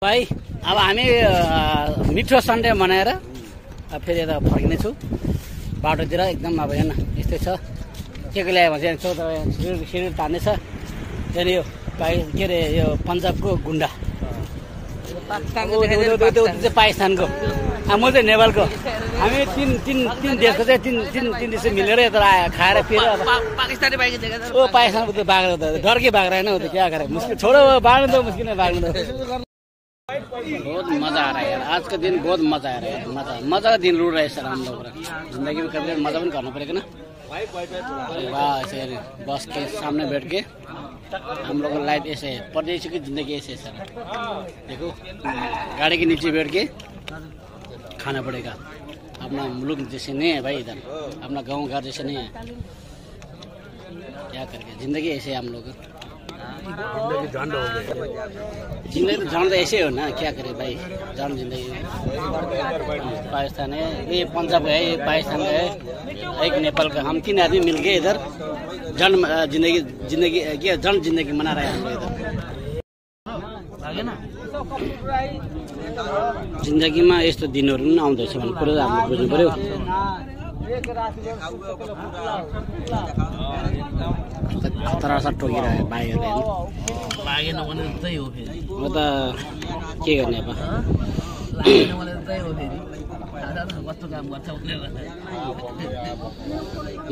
भाइ अब हामी मिठो सन्डे मनाएर फेरि यता फर्किने छु बाटोतिर एकदम अब हेर्न यस्तै छ के ल्यायो भने चाहिँ सिँढी तान्ने छ त्यहाँदेखि यो के अरे यो पन्जाबको गुन्डा पाकिस्तानको म चाहिँ नेपालको हामी तीन देशको चाहिँ तीन देश मिलेर यता खाएर फेरि पाकिस्तानी बाइक पाकिस्तानको त बाघ डर के बाघ रहेन हो त क्या करे मुस्किल छोड़ो बाघ्नु त मुस्किल है बाघ्नु त बहुत मजा आ रहा है यार आज का दिन बहुत मजा आ रहा है मजा का दिन लूट रहा है सर हम लोग जिंदगी में कभी मजा भी करना पड़ेगा ना वाह ऐसे बस के सामने बैठ के हम लोग का लाइफ ऐसे है परदेशी की जिंदगी ऐसे है सर देखो गाड़ी के नीचे बैठ के खाना पड़ेगा अपना मुल्क जैसे नहीं है भाई इधर अपना गाँव घर जैसे नहीं है क्या करके जिंदगी ऐसे है हम लोग जिंदगी झंड हो गई जिंदगी तो जान तो ऐसे हो ना क्या करे भाई जान जिंदगी पाकिस्तान है ये पंजाब है ये पाकिस्तान है एक नेपाल का हम तीन आदमी मिलके इधर जन जिंदगी क्या जन जिंदगी मना रहे हैं हम लोग इधर जिन्दगीमा यस्तो दिनहरू पनि आउँदैछ भने पुरा हामीले बुझ्नु पर्यो खतरा टोकिरहेको बाघहरूले लागेन भने त्यही हो फेरि म त के गर्ने अब लागेन भने त्यही हो फेरि कस्तो काम गर्छ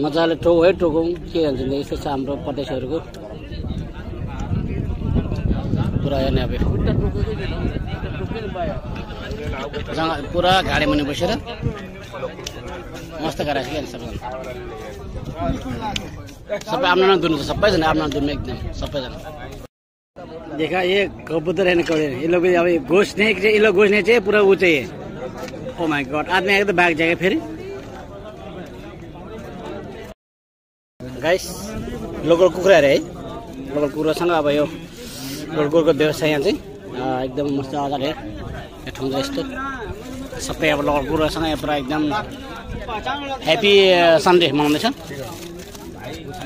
मजाले टोकौँ के भन्छ यस्तो छ हाम्रो परदेशीहरूको पुरा हेर्ने अब पुरा गाडी मुनि बसेर मस्त गराएको क्या सबै आफ्नो नाम दुर्नु छ सबैजना आफ्नो नाम दुर्नु एकदम सबैजना देखा ये कबूतर है ना कबूतर ये लोग अब ये लोग घुसने चाहिए पूरा वो चाहिए ओ माय गॉड आदमी आएगा तो भाग जाएगा फिर गाइस लोकल कुखुरा है लोकल कुखुरासँग अब यो लोकलको व्यवसाय यहाँ चाहिँ एकदम मस्त मजाले ठाउँ यस्तो सबै अब लोकल कुखुरासँग पुरा एकदम ह्याप्पी सन्डे मनाउँदैछ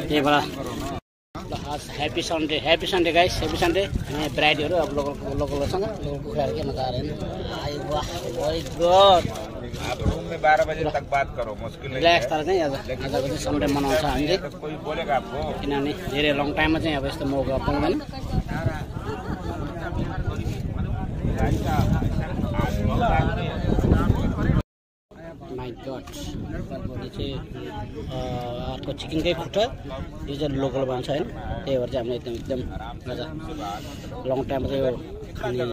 त्यही भएर happy Sunday guys happy Sunday हामी ब्राइडहरू अब लोकलसँग लोकल कुखुराहरू के मजा आएर आप रूम में 12 बजे तक बात करो मुश्किल नहीं रिल्याक्स तर चाहिँ आजको चाहिँ सन्डे मनाउँछ हामीले कोई बोलेगा आपको किनभने धेरै लङ टाइममा चाहिँ अब यस्तो मौका पाउँदैन माई गॉड चाहिँ अर्को चिकनकै खुट्टा यो चाहिँ लोकल भन्छ होइन त्यही भएर चाहिँ हामीले एकदम मजा लङ टाइममा चाहिँ यो खाने